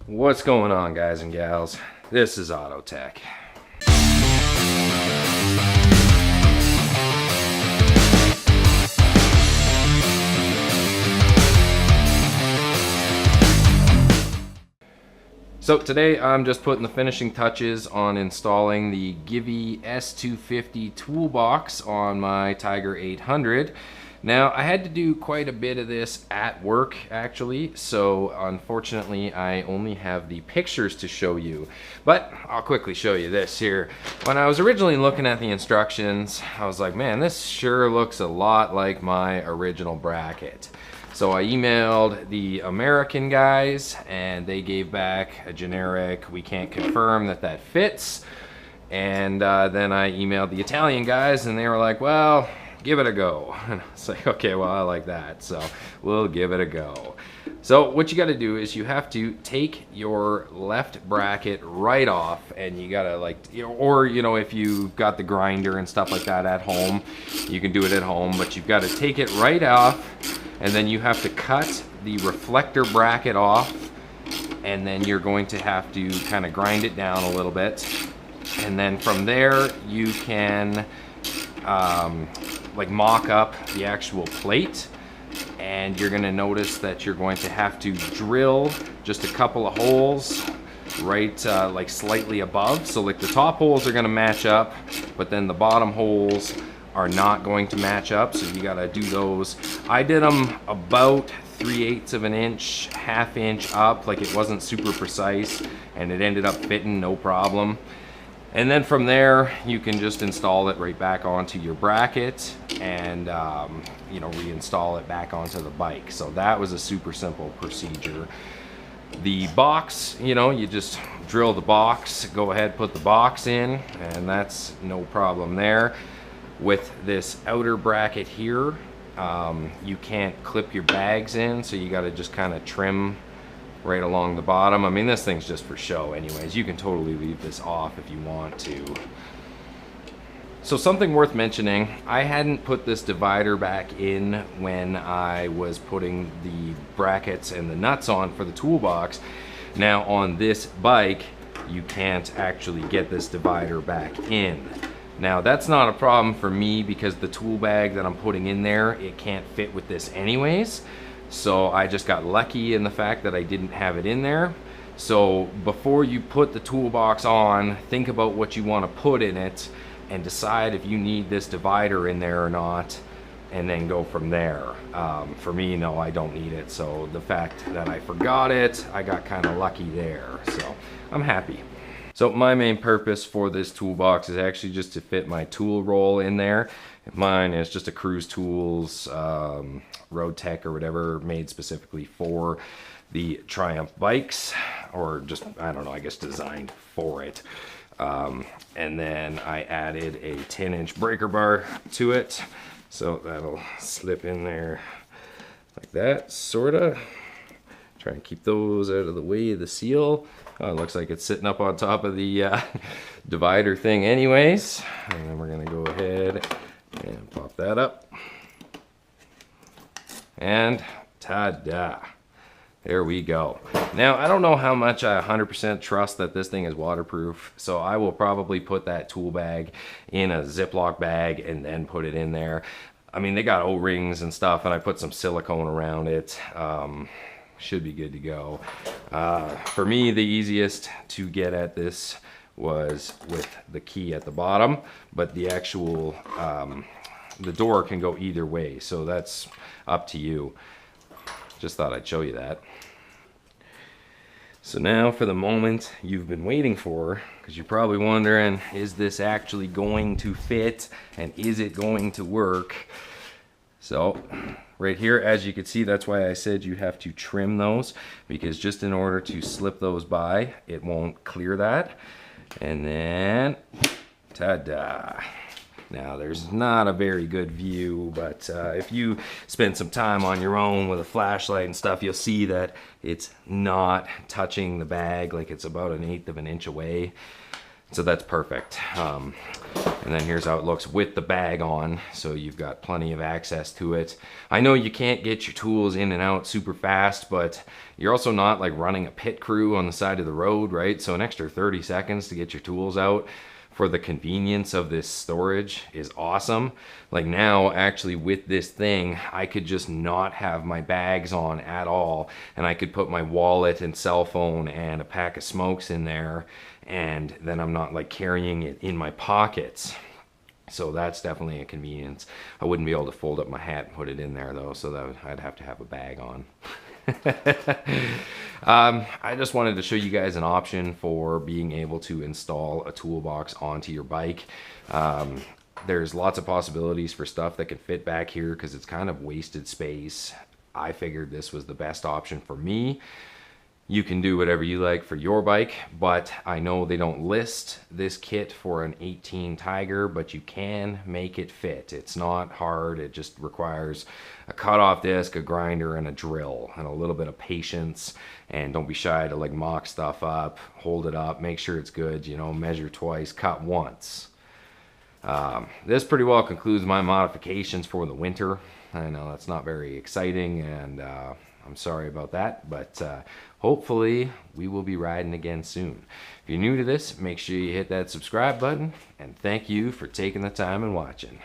What's going on, guys and gals? This is Auto Tech. So today I'm just putting the finishing touches on installing the Givi S250 Tool Box on my Tiger 800. Now, I had to do quite a bit of this at work, actually, so unfortunately I only have the pictures to show you, but I'll quickly show you this here. When I was originally looking at the instructions, I was like, man, this sure looks a lot like my original bracket. So I emailed the American guys and they gave back a generic, we can't confirm that that fits. And then I emailed the Italian guys and they were like, well, give it a go. And I was like, okay, well, I like that, so we'll give it a go. So what you got to do is you have to take your left bracket right off, and you got to, like, or you know, if you got the grinder and stuff like that at home, you can do it at home, but you've got to take it right off, and then you have to cut the reflector bracket off, and then you're going to have to kind of grind it down a little bit, and then from there you can like mock up the actual plate, and you're going to notice that you're going to have to drill just a couple of holes right like slightly above, so like the top holes are going to match up, but then the bottom holes are not going to match up, so you got to do those. I did them about 3/8 of an inch, ½ inch up, like it wasn't super precise, and it ended up fitting no problem. And then from there, you can just install it right back onto your bracket and, you know, reinstall it back onto the bike. So that was a super simple procedure. The box, you know, you just drill the box, go ahead, put the box in, and that's no problem there. With this outer bracket here, you can't clip your bags in, so you got to just kind of trim right along the bottom. I mean, this thing's just for show anyways. You can totally leave this off if you want to. So something worth mentioning, I hadn't put this divider back in when I was putting the brackets and the nuts on for the toolbox. Now on this bike, you can't actually get this divider back in. Now that's not a problem for me because the tool bag that I'm putting in there, it can't fit with this anyways. So I just got lucky in the fact that I didn't have it in there. So before you put the toolbox on, think about what you want to put in it and decide if you need this divider in there or not, and then go from there. For me, no, I don't need it. So the fact that I forgot it, I got kind of lucky there. So I'm happy. So my main purpose for this toolbox is actually just to fit my tool roll in there. Mine is just a Cruise Tools Road Tech or whatever, made specifically for the Triumph bikes, or just, I don't know, I guess designed for it. And then I added a 10-inch breaker bar to it, so that'll slip in there like that, sorta. Try and keep those out of the way of the seal. Oh, it looks like it's sitting up on top of the divider thing anyways. And then we're gonna go ahead and pop that up. And ta-da! There we go. Now, I don't know how much I 100% trust that this thing is waterproof, so I will probably put that tool bag in a Ziploc bag and then put it in there. I mean, they got O-rings and stuff, and I put some silicone around it. Should be good to go. For me, the easiest to get at this was with the key at the bottom, but the actual, the door can go either way, so that's up to you. Just thought I'd show you that. So now for the moment you've been waiting for, because you're probably wondering, is this actually going to fit and is it going to work? So right here, as you can see, that's why I said you have to trim those, because just in order to slip those by, it won't clear that. And then, ta-da! Now, there's not a very good view, but if you spend some time on your own with a flashlight and stuff, you'll see that it's not touching the bag, like it's about 1/8 of an inch away. So that's perfect. And then here's how it looks with the bag on. So you've got plenty of access to it. I know you can't get your tools in and out super fast, but you're also not like running a pit crew on the side of the road, right? So an extra 30 seconds to get your tools out for the convenience of this storage is awesome. Like now, actually with this thing, I could just not have my bags on at all, and I could put my wallet and cell phone and a pack of smokes in there, and then I'm not like carrying it in my pockets. So that's definitely a convenience. I wouldn't be able to fold up my hat and put it in there though, so that I'd have to have a bag on. I just wanted to show you guys an option for being able to install a toolbox onto your bike. There's lots of possibilities for stuff that can fit back here because it's kind of wasted space. I figured this was the best option for me. You can do whatever you like for your bike, but I know they don't list this kit for an 18 Tiger, but you can make it fit. It's not hard. It just requires a cutoff disc, a grinder, and a drill, and a little bit of patience. And don't be shy to like mock stuff up, hold it up, make sure it's good, you know, measure twice, cut once. This pretty well concludes my modifications for the winter. I know that's not very exciting, and I'm sorry about that, but hopefully we will be riding again soon. If you're new to this, make sure you hit that subscribe button, and thank you for taking the time and watching.